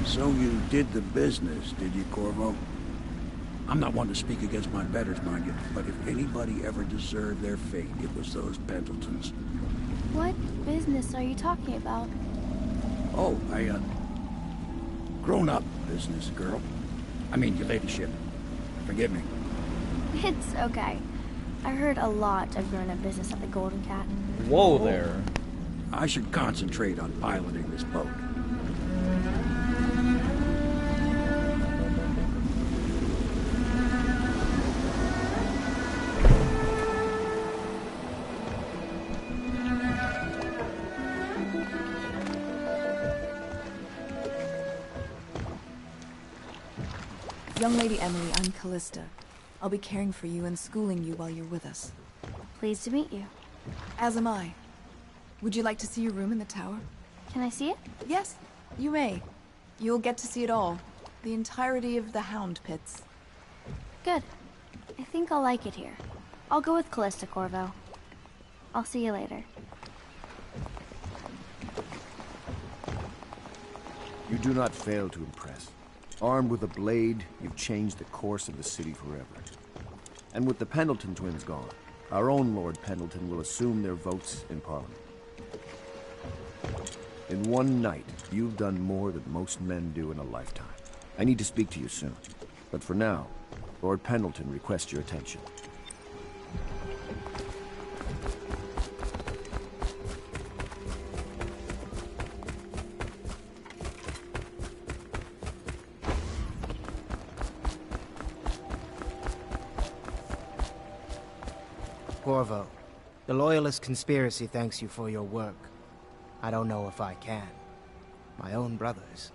So you did the business, did you, Corvo? I'm not one to speak against my betters, mind you, but if anybody ever deserved their fate, it was those Pendletons. What business are you talking about? Oh, grown-up business, girl. I mean, your ladyship. Forgive me. It's okay. I heard a lot of grown-up business at the Golden Cat. Whoa there. I should concentrate on piloting this boat. Young Lady Emily, I'm Callista. I'll be caring for you and schooling you while you're with us. Pleased to meet you. As am I. Would you like to see your room in the tower? Can I see it? Yes, you may. You'll get to see it all. The entirety of the Hound Pits. Good. I think I'll like it here. I'll go with Callista, Corvo. I'll see you later. You do not fail to impress. Armed with a blade, you've changed the course of the city forever. And with the Pendleton twins gone, our own Lord Pendleton will assume their votes in Parliament. In one night, you've done more than most men do in a lifetime. I need to speak to you soon. But for now, Lord Pendleton requests your attention. Corvo, the Loyalist conspiracy thanks you for your work. I don't know if I can. My own brothers.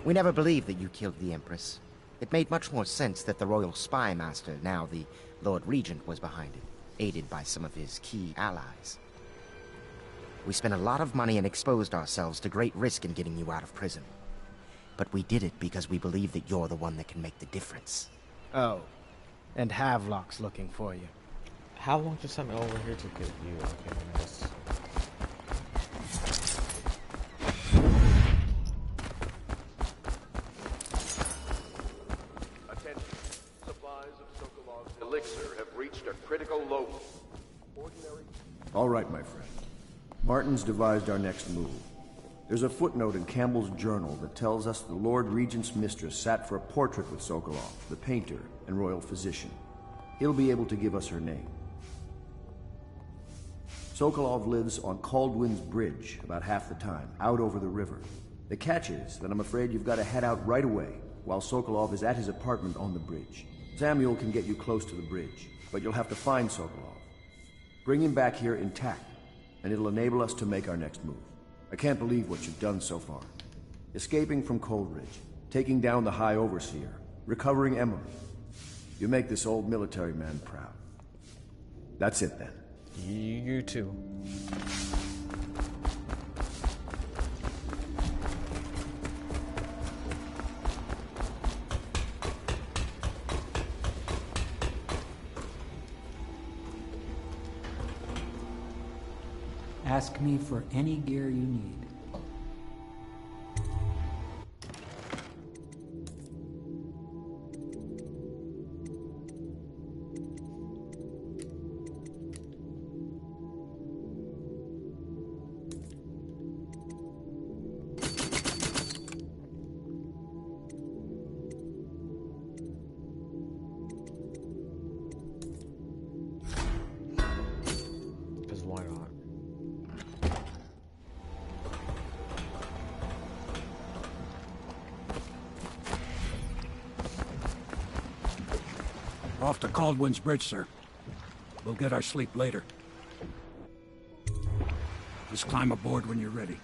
We never believed that you killed the Empress. It made much more sense that the Royal Spy Master, now the Lord Regent, was behind it, aided by some of his key allies. We spent a lot of money and exposed ourselves to great risk in getting you out of prison. But we did it because we believe that you're the one that can make the difference. Oh, and Havelock's looking for you. How long just sent me over here to get you? Okay, nice. Attention. Supplies of Sokolov's elixir have reached a critical low. Ordinary. All right, my friend. Martin's devised our next move. There's a footnote in Campbell's journal that tells us the Lord Regent's mistress sat for a portrait with Sokolov, the painter and royal physician. He'll be able to give us her name. Sokolov lives on Caldwin's Bridge about half the time, out over the river. The catch is that I'm afraid you've got to head out right away, while Sokolov is at his apartment on the bridge. Samuel can get you close to the bridge, but you'll have to find Sokolov. Bring him back here intact, and it'll enable us to make our next move. I can't believe what you've done so far. Escaping from Coldridge, taking down the High Overseer, recovering Emily. You make this old military man proud. That's it then. You too. Ask me for any gear you need. Because why not? Off to Caldwin's Bridge, sir. We'll get our sleep later. Just climb aboard when you're ready.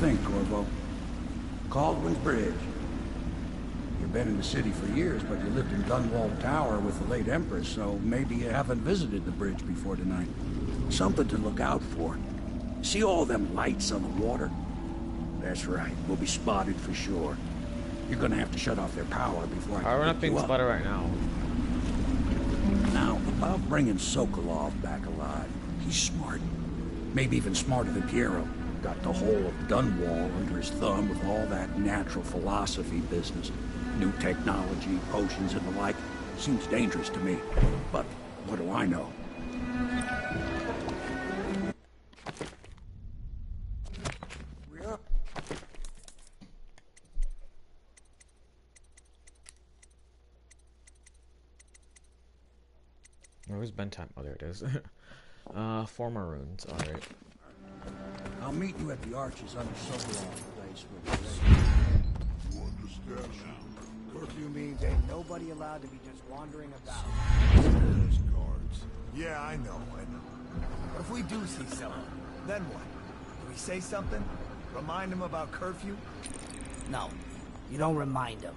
think, Corvo? Caldwell's Bridge. You've been in the city for years, but you lived in Dunwall Tower with the late Empress, so maybe you haven't visited the bridge before tonight. Something to look out for. See all them lights on the water? That's right. We'll be spotted for sure. You're gonna have to shut off their power before I can We're not pick being you up. spotted right now. Now, about bringing Sokolov back alive. He's smart. Maybe even smarter than Piero. Got the whole of Dunwall under his thumb with all that natural philosophy business. New technology, potions and the like. Seems dangerous to me. But what do I know? Where's bedtime? Oh, there it is. 4 maroons. Alright. I'll meet you at the arches under Sokolov's place with You understand now? Curfew means ain't nobody allowed to be just wandering about. Those guards. Yeah, I know. What if we do see someone? Then what? Do we say something? Remind them about curfew? No, you don't remind them.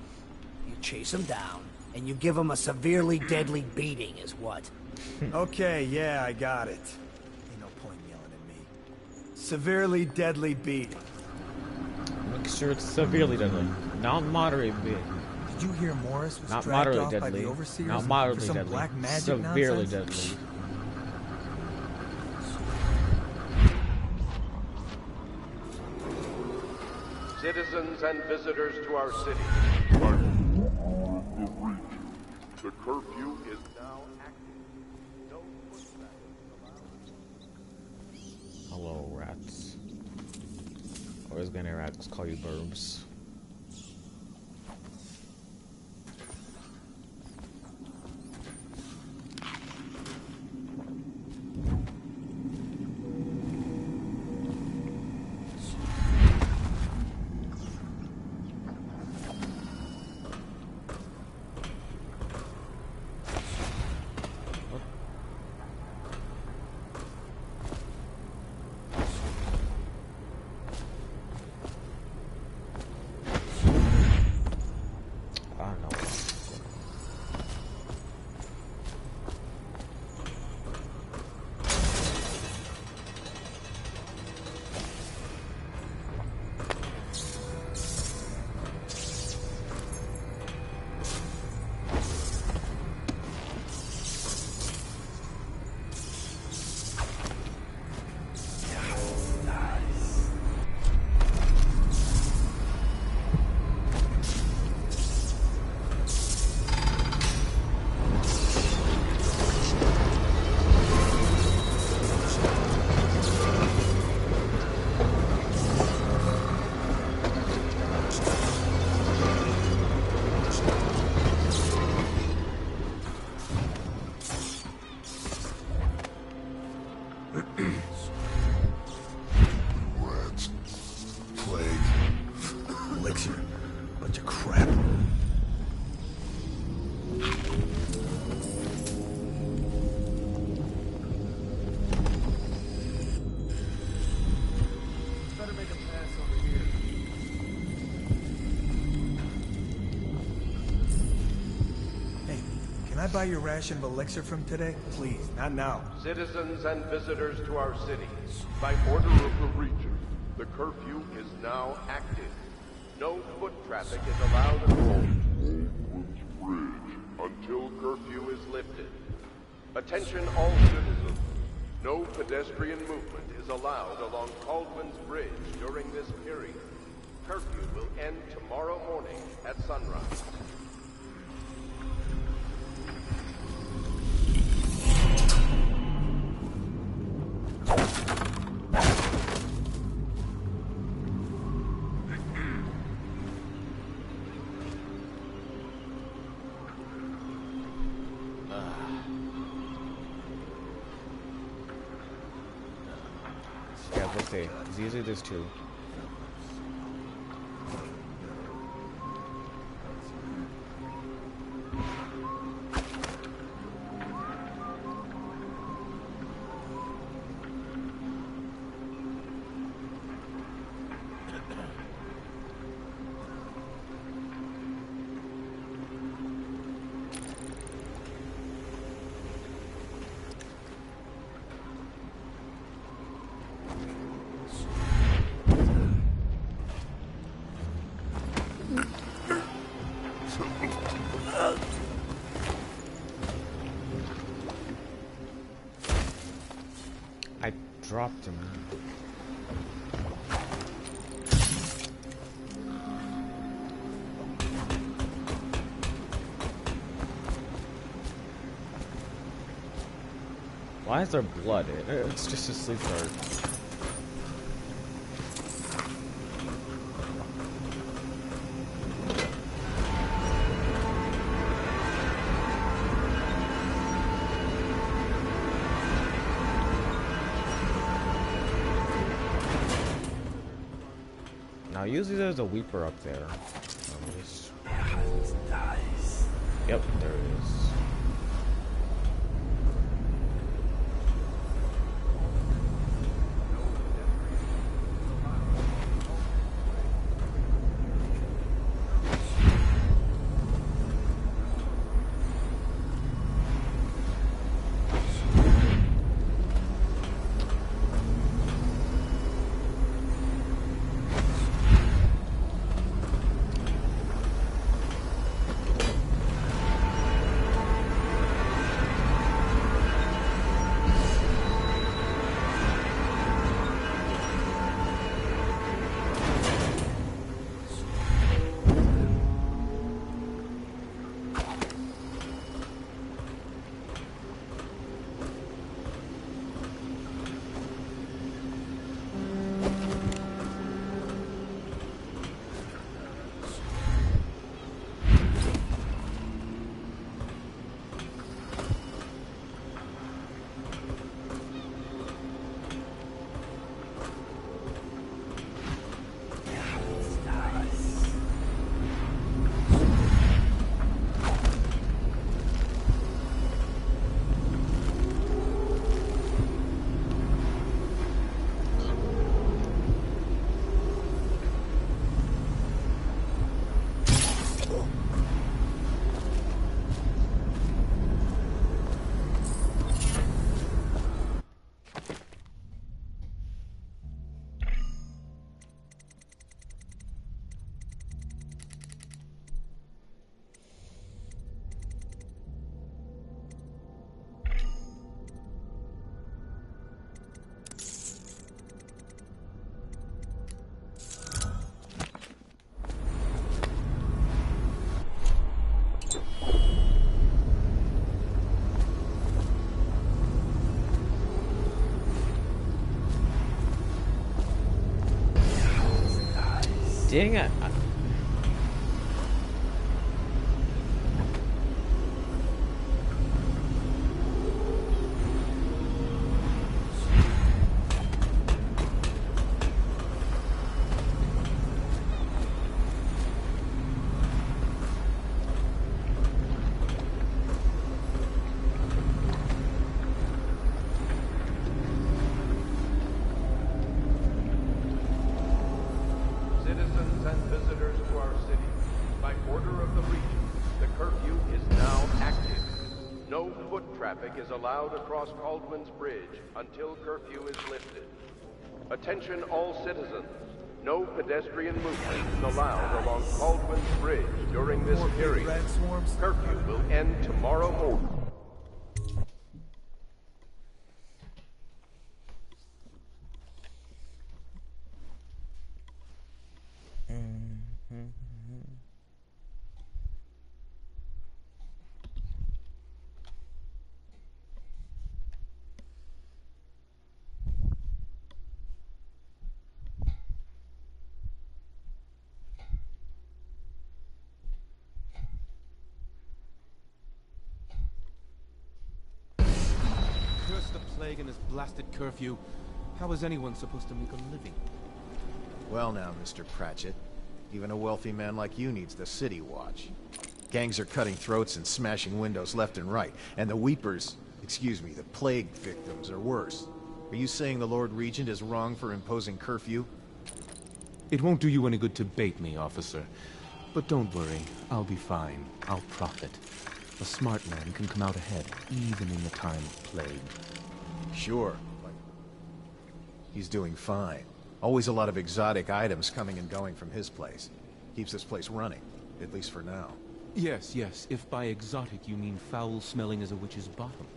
You chase them down, and you give them a severely deadly beating is what? Okay, yeah, I got it. Ain't no point yelling at me. Severely deadly beating. Make sure it's severely deadly. Not moderate beating. Did you hear Morris was Not dragged moderately off by deadly. the overseers Not for moderately some deadly. black magic Severely nonsense? deadly. Citizens and visitors to our city. The curfew is now active. No foot traffic allowed. Hello, rats. Always gonna rats call you burbs. Rats. Plague. Elixir. Bunch of crap. Better make a pass over here. Hey, can I buy your ration of elixir from today? Please, not now. Citizens and visitors to our city. By order of the Regent, the curfew is now active. No foot traffic is allowed at all. Oakland's Bridge. Until curfew is lifted. Attention all citizens. No pedestrian movement is allowed along Caldwell's Bridge during this period. Curfew will end tomorrow morning at sunrise. Yeah, let's see. 'Cause usually there's 2. dropped him. Why is there blood? It's just a sleep guard. Now, usually there's a weeper up there. Yep, there it is. Dang it. Citizens and visitors to our city, by order of the Regent, the curfew is now active. No foot traffic is allowed across Caldwin's Bridge until curfew is lifted. Attention all citizens. No pedestrian movement is allowed along Caldwin's Bridge during this period. Curfew will end tomorrow morning. Curse the plague and this blasted curfew. How is anyone supposed to make a living? Well now, Mr. Pratchett. Even a wealthy man like you needs the city watch. Gangs are cutting throats and smashing windows left and right. And the weepers, excuse me, the plague victims are worse. Are you saying the Lord Regent is wrong for imposing curfew? It won't do you any good to bait me, officer. But don't worry, I'll be fine. I'll profit. A smart man can come out ahead, even in the time of plague. Sure, but he's doing fine. Always a lot of exotic items coming and going from his place. Keeps this place running, at least for now. Yes, yes, if by exotic you mean foul-smelling as a witch's bottom.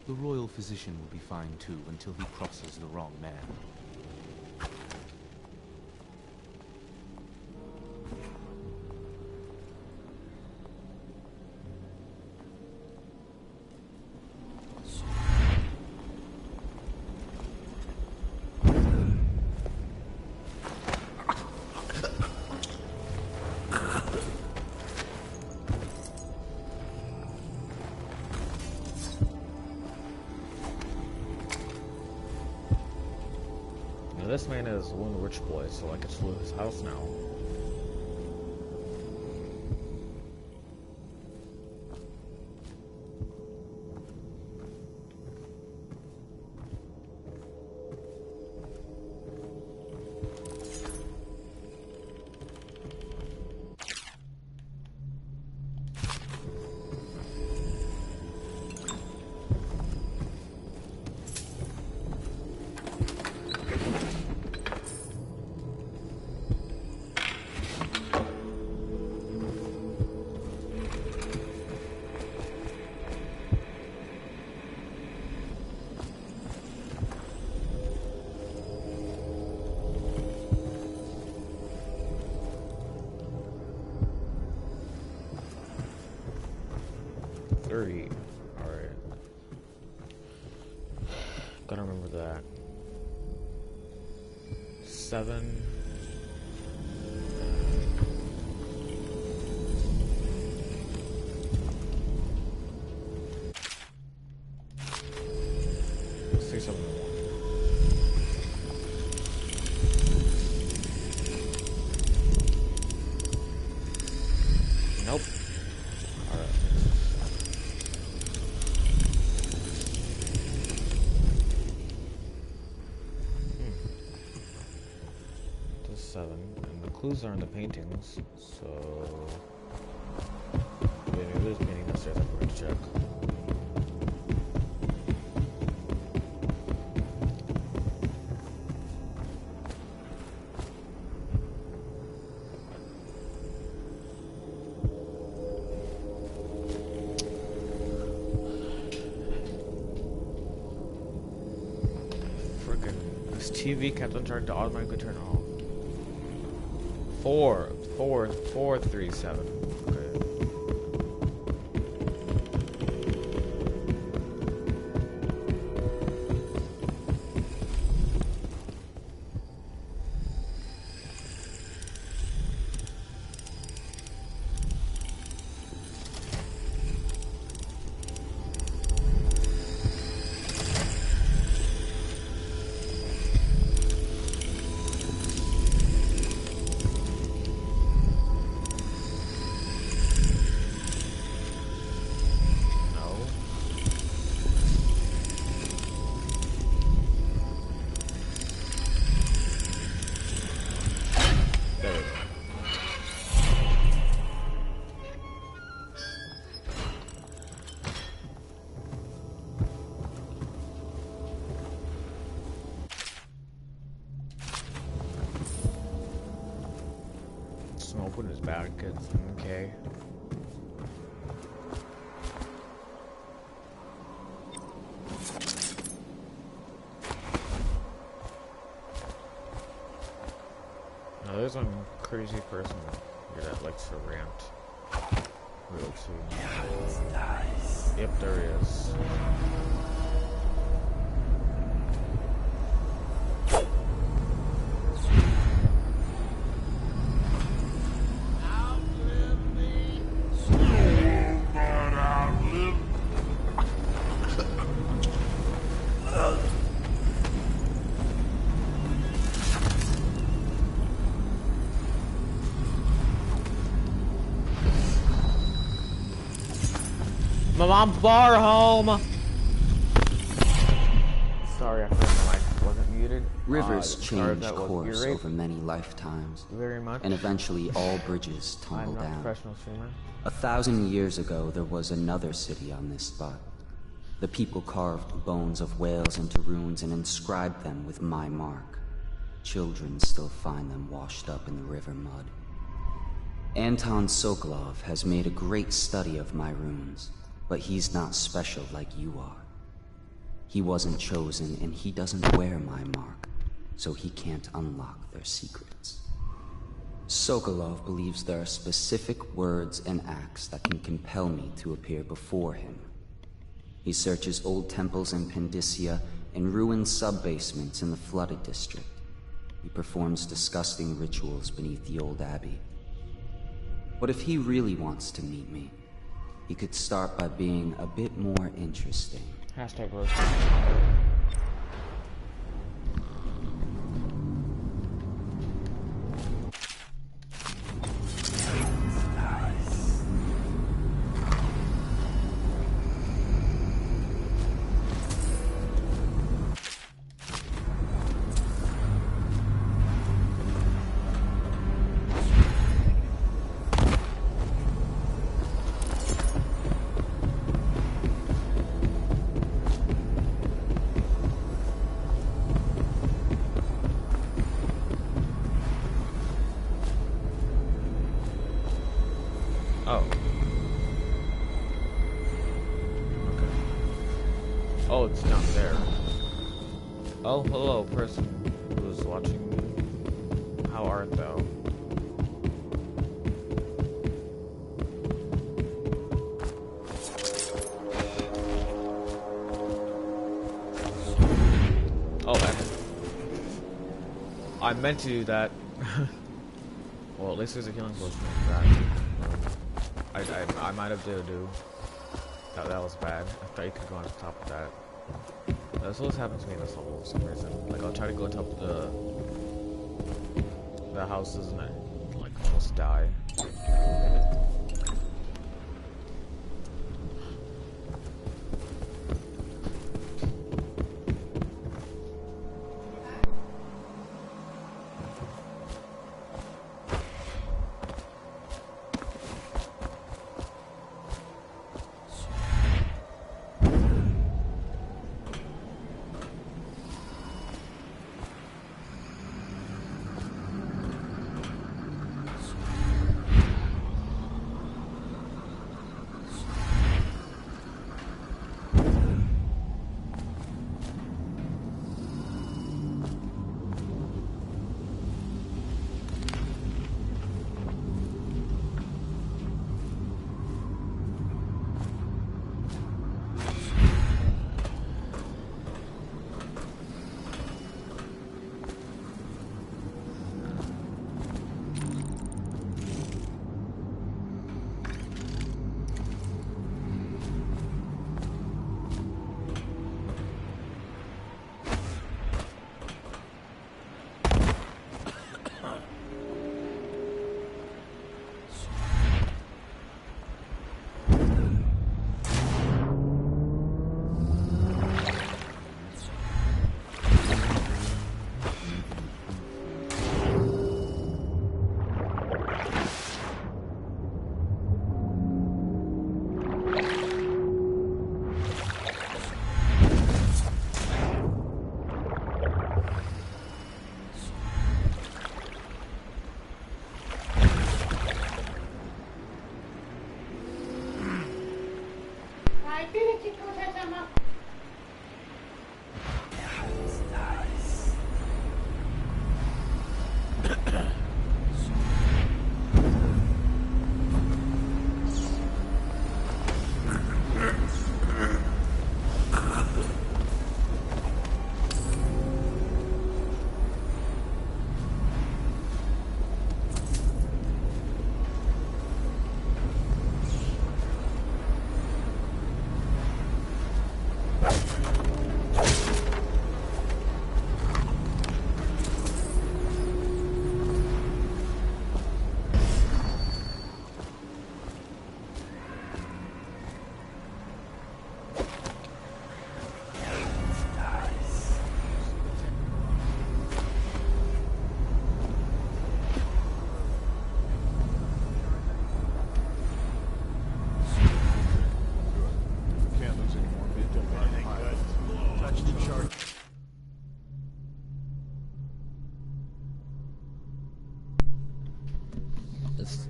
The royal physician will be fine too until he crosses the wrong man. This man is one rich boy, so I get to loot his house now. Alright. Gotta remember that. 7. Let's see something more. Nope. Alright. Just 7. And the clues are in the paintings, so maybe there's a painting upstairs I'm going to check. TV kept on trying to automatically turn off. 437. Okay. Open his bag, it's okay. Now there's one crazy person here that likes to rant. Real soon. Yeah, it's nice. Yep, there he is. My mom's bar home. Sorry, I forgot my mic wasn't muted. Rivers change course over many lifetimes, very much. And eventually all bridges tumble down. I'm not a professional streamer. 1,000 years ago, there was another city on this spot. The people carved bones of whales into runes and inscribed them with my mark. Children still find them washed up in the river mud. Anton Sokolov has made a great study of my runes. But he's not special like you are. He wasn't chosen, and he doesn't wear my mark, so he can't unlock their secrets. Sokolov believes there are specific words and acts that can compel me to appear before him. He searches old temples in Pendicia and ruined sub-basements in the flooded district. He performs disgusting rituals beneath the old abbey. But if he really wants to meet me, he could start by being a bit more interesting. Hashtag roast. Oh. Okay. Oh, it's down there. Oh, hello, person who's watching me. How art thou? Oh, I meant to do that. Well, at least there's a healing potion for that. I might have did do. That was bad. I thought you could go on top of that. That's what's happened to me in this level for some reason. Like I'll try to go on top of the houses and I like almost die.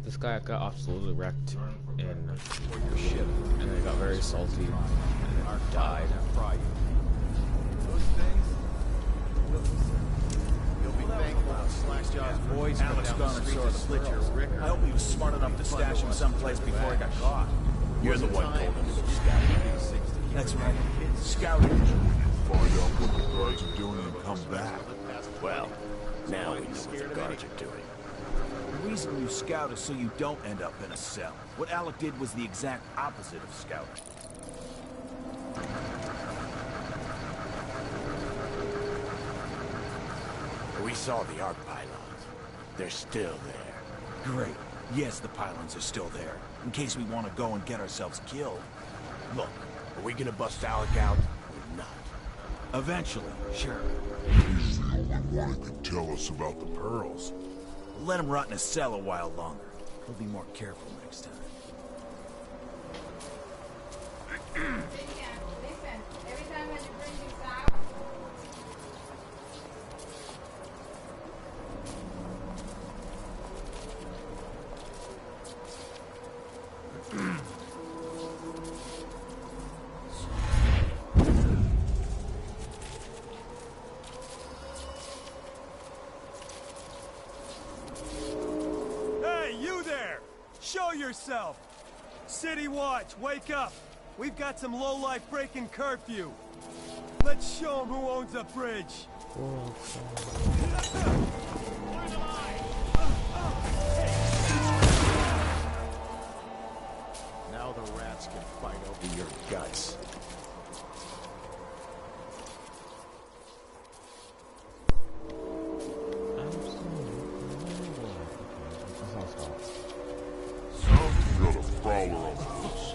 This guy got absolutely wrecked in your ship, and it got very salty, and then died. to split your rigor. I hope he was smart enough to stash him someplace before he got caught. You're the one told him to go scouting. That's right. Scouting. Find out what the guards are doing and come back. Well, now we know what the guards are doing. The reason you scout is so you don't end up in a cell. What Alec did was the exact opposite of scouting. We saw the arc pylons. They're still there. Great. Yes, the pylons are still there, in case we want to go and get ourselves killed. Look, are we gonna bust Alec out or not? Eventually, sure. He's the only one who can tell us about the pearls. We'll let him rot in a cell a while longer. He'll be more careful next time. Hey, you there! Show yourself! City Watch, wake up! We've got some lowlife breaking curfew. Let's show them who owns the bridge. Now the rats can fight over your guts. We got a prowler on the loose.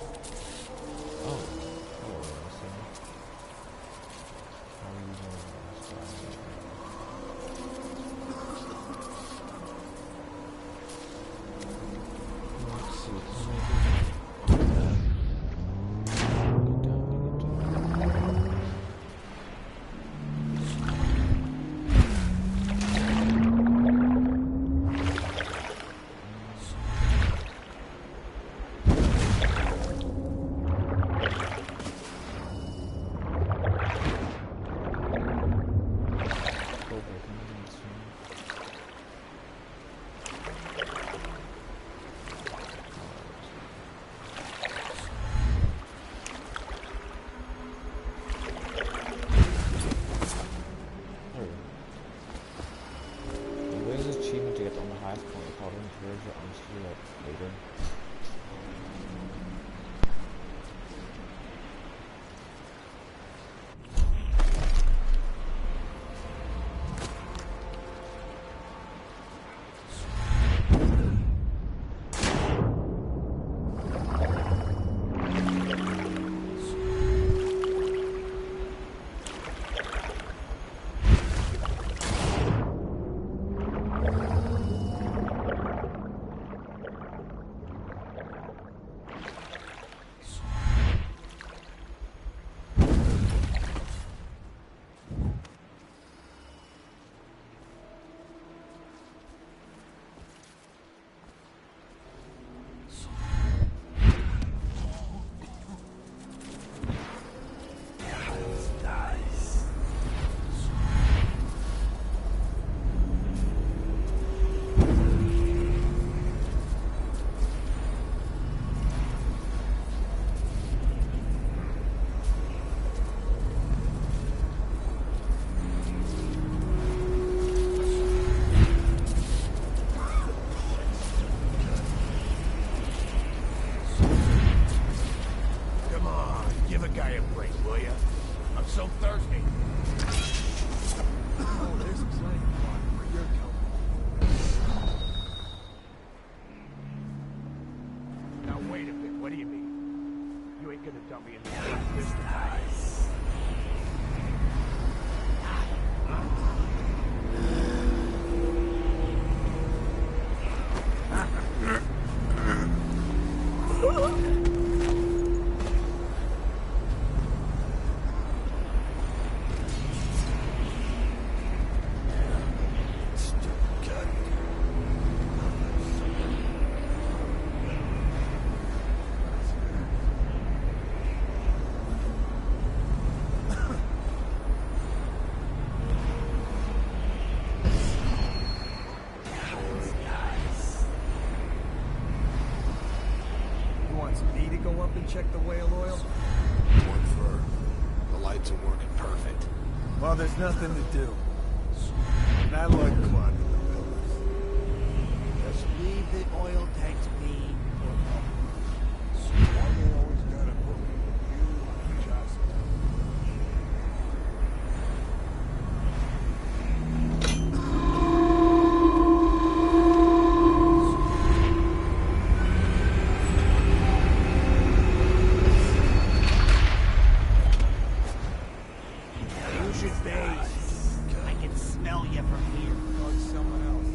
check the whale oil? One for. The lights are working perfect. Well, there's nothing to do. Not like clogging the pillars. Just leave the oil tanks be. Why they always gotta put me with you, just... Use your face. I can smell you from here. Or someone else.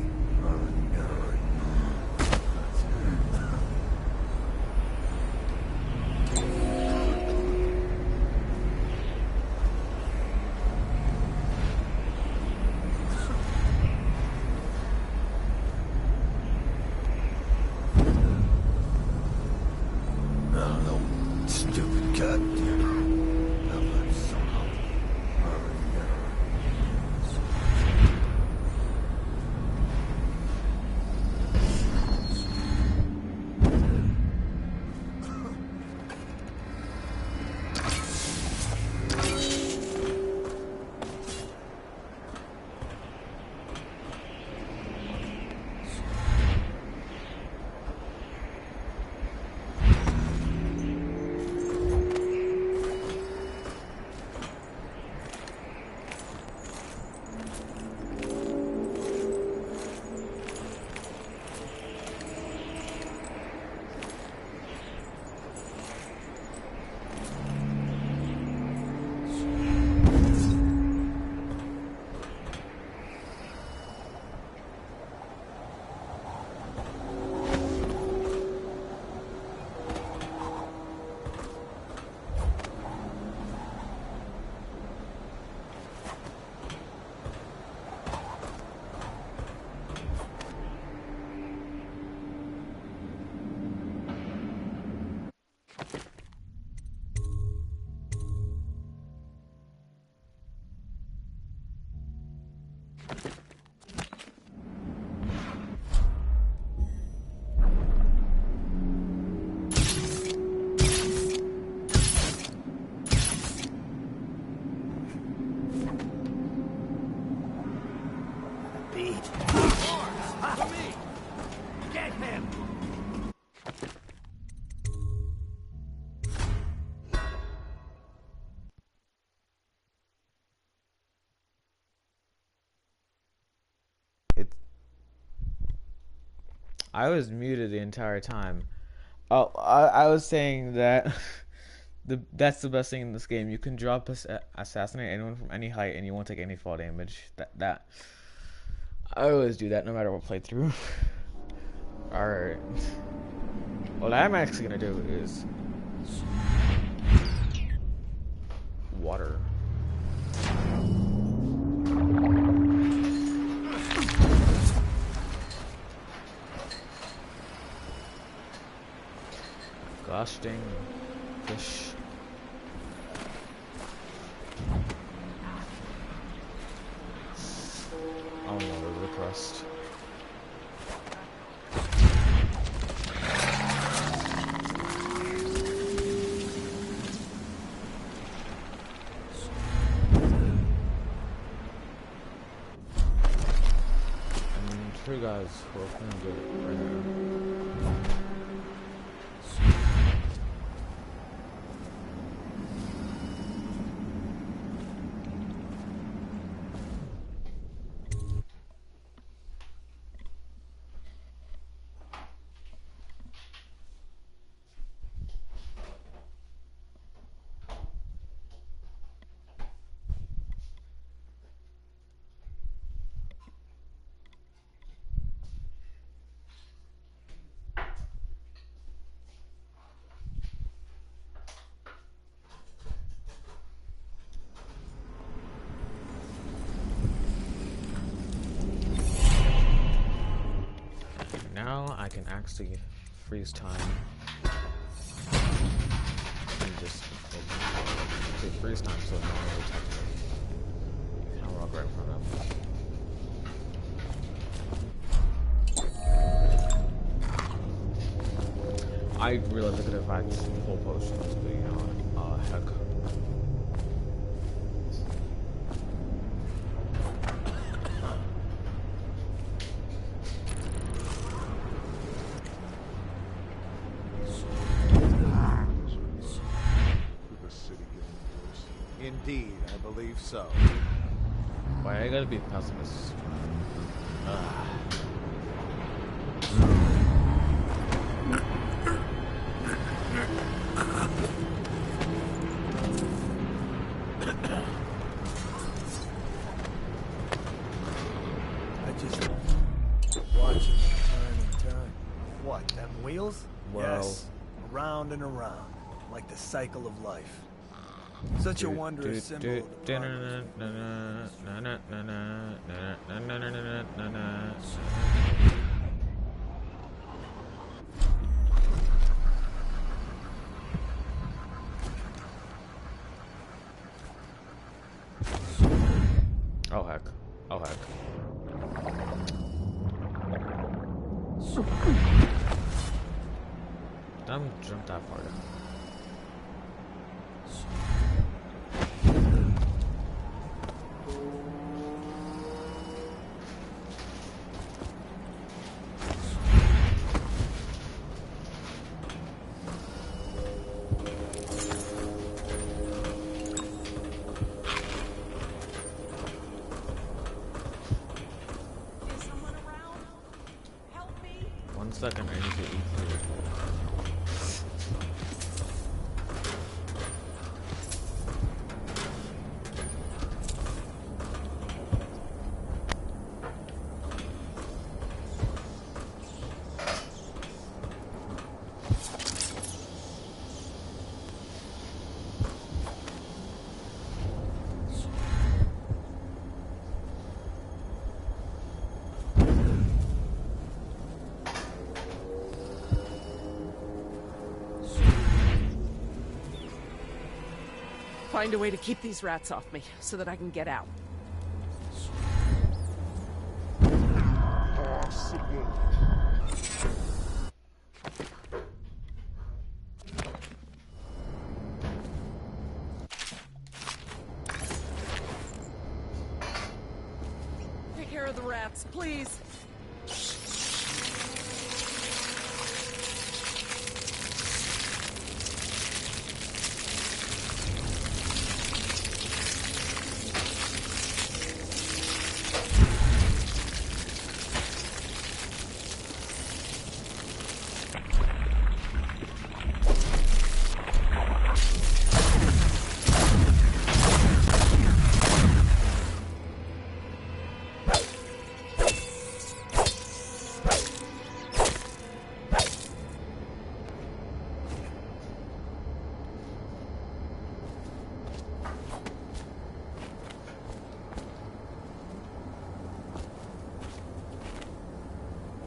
Stupid goddamn. I was muted the entire time. Oh, I was saying that that's the best thing in this game. You can drop assassinate anyone from any height and you won't take any fall damage. That I always do that no matter what playthrough. Alright. What I'm actually gonna do is water. Gusting fish. Oh no, there's a crust. And two guys who are playing good right now. Now I can actually freeze time and just freeze time so no one will touch me. I'll walk right in front of them. I realized I could have had full potions, but you know, heck. Indeed, I believe so. Why I gotta be pessimist? I just watch it turn and turn. What, them wheels? Wow. Yes. Around and around, like the cycle of life. Such a wondrous symbol of the Oh heck. Oh heck. Don't jump that far down. One second, I need to eat food. Find a way to keep these rats off me, so that I can get out. Take care of the rats, please.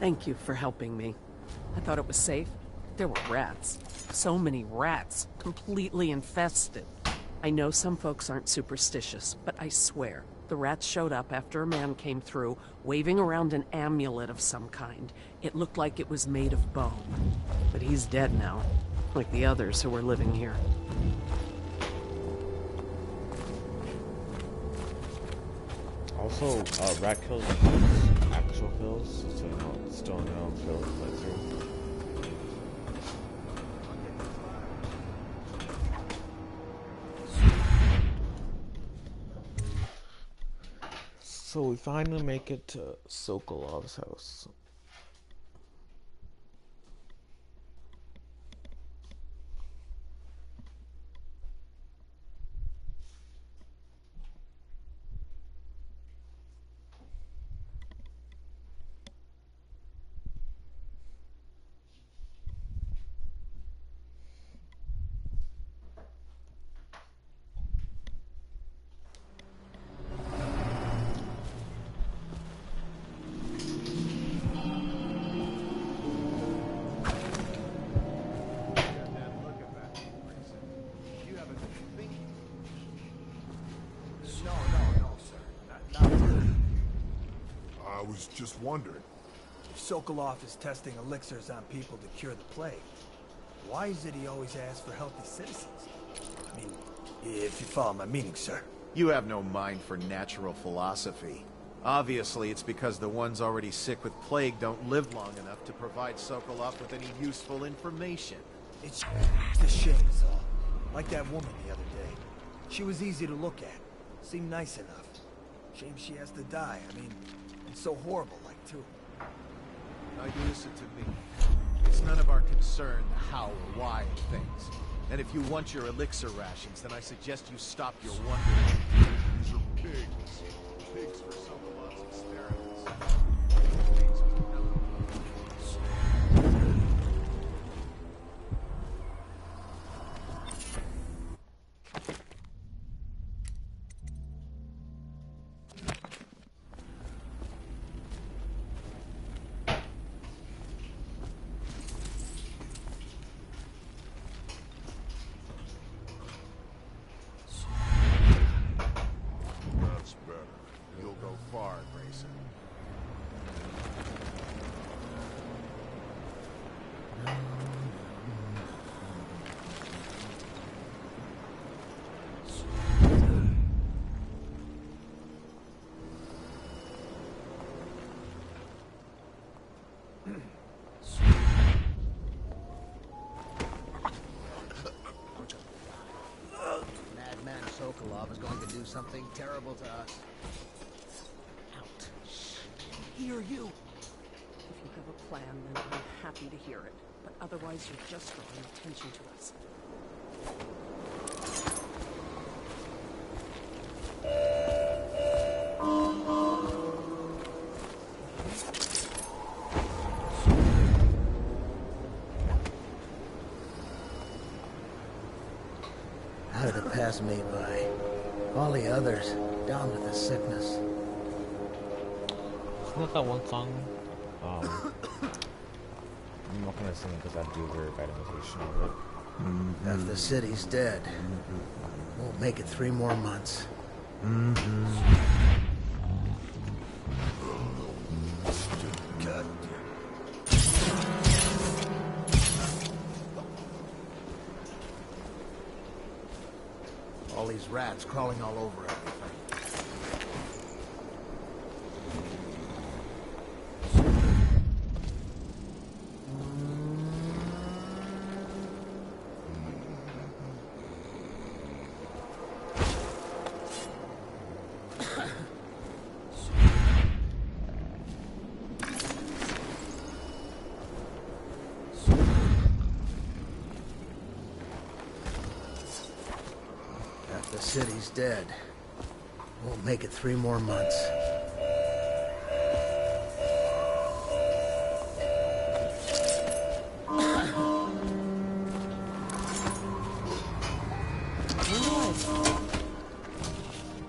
Thank you for helping me. I thought it was safe. There were rats. So many rats. Completely infested. I know some folks aren't superstitious, but I swear, the rats showed up after a man came through, waving around an amulet of some kind. It looked like it was made of bone. But he's dead now, like the others who were living here. Also, rat kills actual kills, so you know, still no kills playthrough. So we finally make it to Sokolov's house. I was just wondering. If Sokolov is testing elixirs on people to cure the plague, Why is it he always asks for healthy citizens? I mean, if you follow my meaning, sir. You have no mind for natural philosophy. Obviously, it's because the ones already sick with plague don't live long enough to provide Sokolov with any useful information. It's a shame, is all. Like that woman the other day. She was easy to look at. Seemed nice enough. Shame she has to die. I mean, it's so horrible, like, too. Now you listen to me. It's none of our concern the how or why of things. And if you want your elixir rations, then I suggest you stop your wondering. These are pigs. Pigs for Sokolov's experiments. That's better. You'll go far, Grayson. Madman Sokolov is going to do something terrible to us. Out. Hear you. If you have a plan, then I'm happy to hear it. But otherwise, you're just drawing attention to us. How did it pass me by? All the others, down with the sickness. Isn't that one song? I'm not gonna sing it because I'd do a very bad imitation of it. Half the city's dead. Won't make it 3 more months. God. All these rats crawling all over everything. Half the city's dead. Won't make it 3 more months.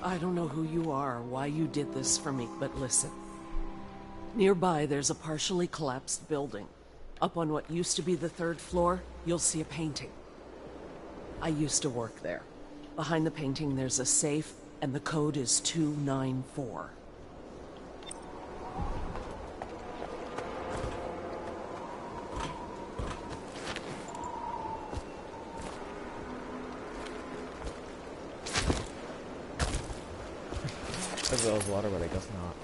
I don't know who you are or why you did this for me, but listen. Nearby, there's a partially collapsed building. Up on what used to be the 3rd floor, you'll see a painting. I used to work there. Behind the painting, there's a safe, and the code is 294. I thought it was water, but I guess not.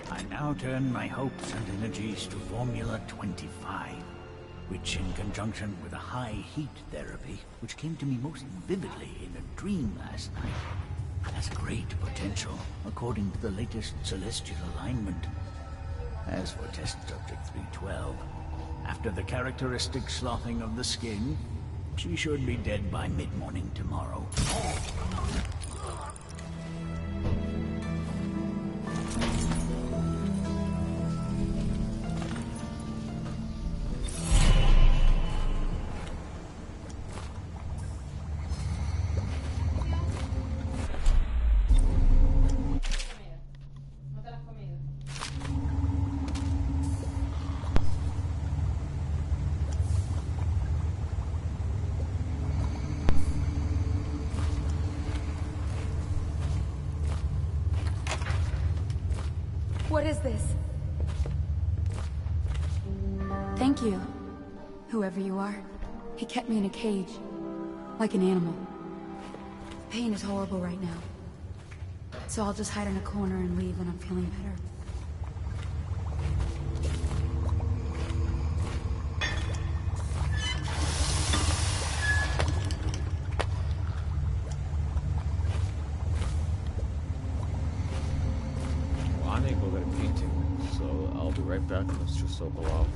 I now turn my hopes and energies to Formula 25, which in conjunction with a high heat therapy, which came to me most vividly in a dream last night, has great potential according to the latest celestial alignment. As for test subject 312, after the characteristic sloughing of the skin, she should be dead by mid-morning tomorrow. What is this? Thank you, whoever you are. He kept me in a cage, like an animal. The pain is horrible right now. So I'll just hide in a corner and leave when I'm feeling better. Back and let's just circle out.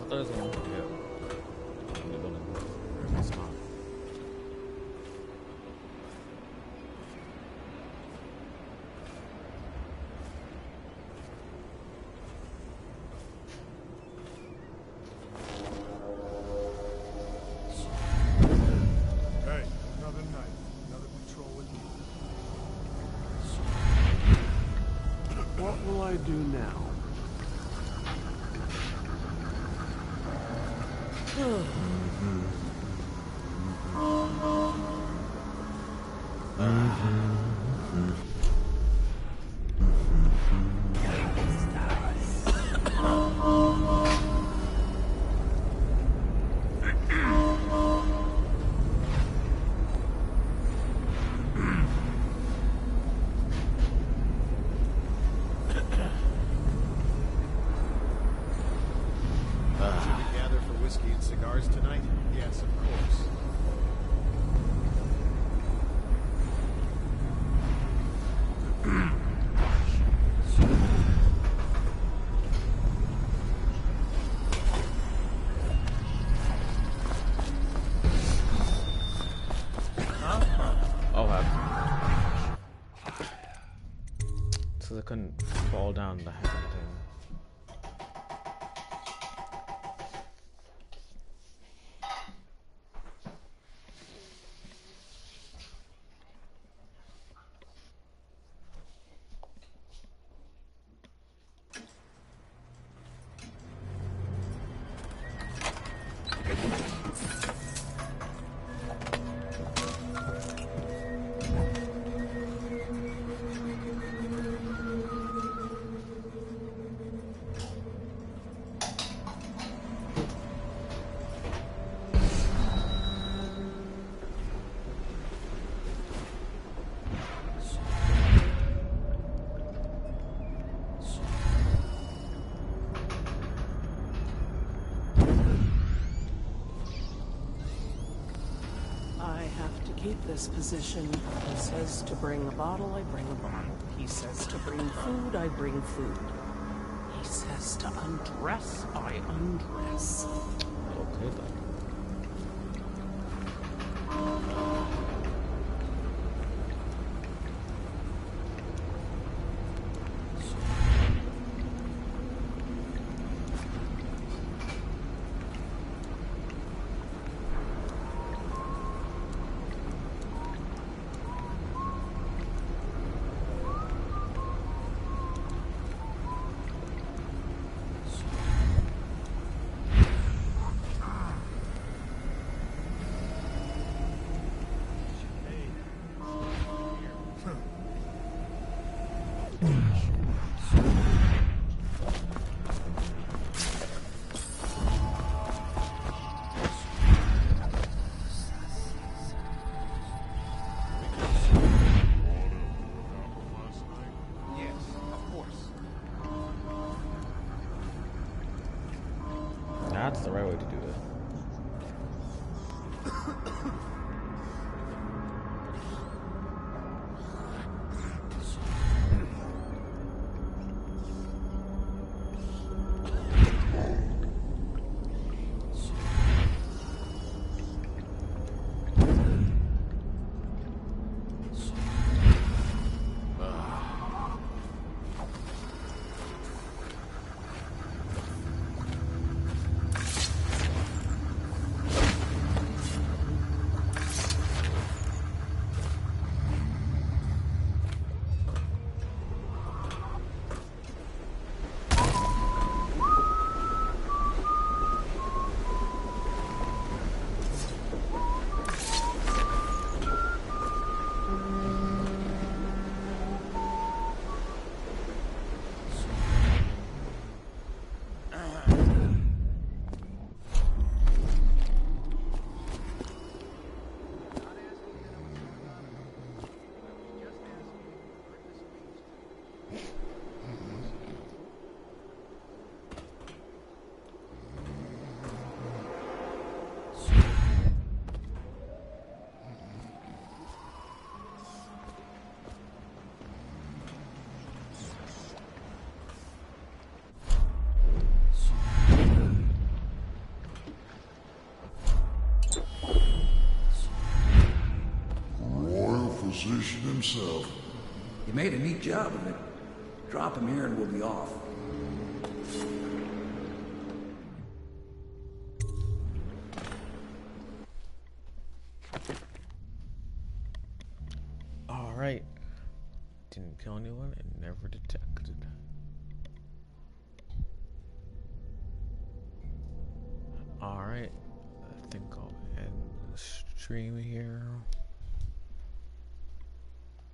There's one here. It's not. Hey, another night, another patrol with you. What will I do now? Tonight? Yes, of course. I'll have. So they couldn't fall down the thing. keep this position. He says to bring a bottle, I bring a bottle. He says to bring food, I bring food. He says to undress, I undress. Okay then. That's the right way to do it. Physician himself. You made a neat job of it. Drop him here and we'll be off. Alright. Didn't kill anyone and never detected. Alright. I think I'll end the stream here.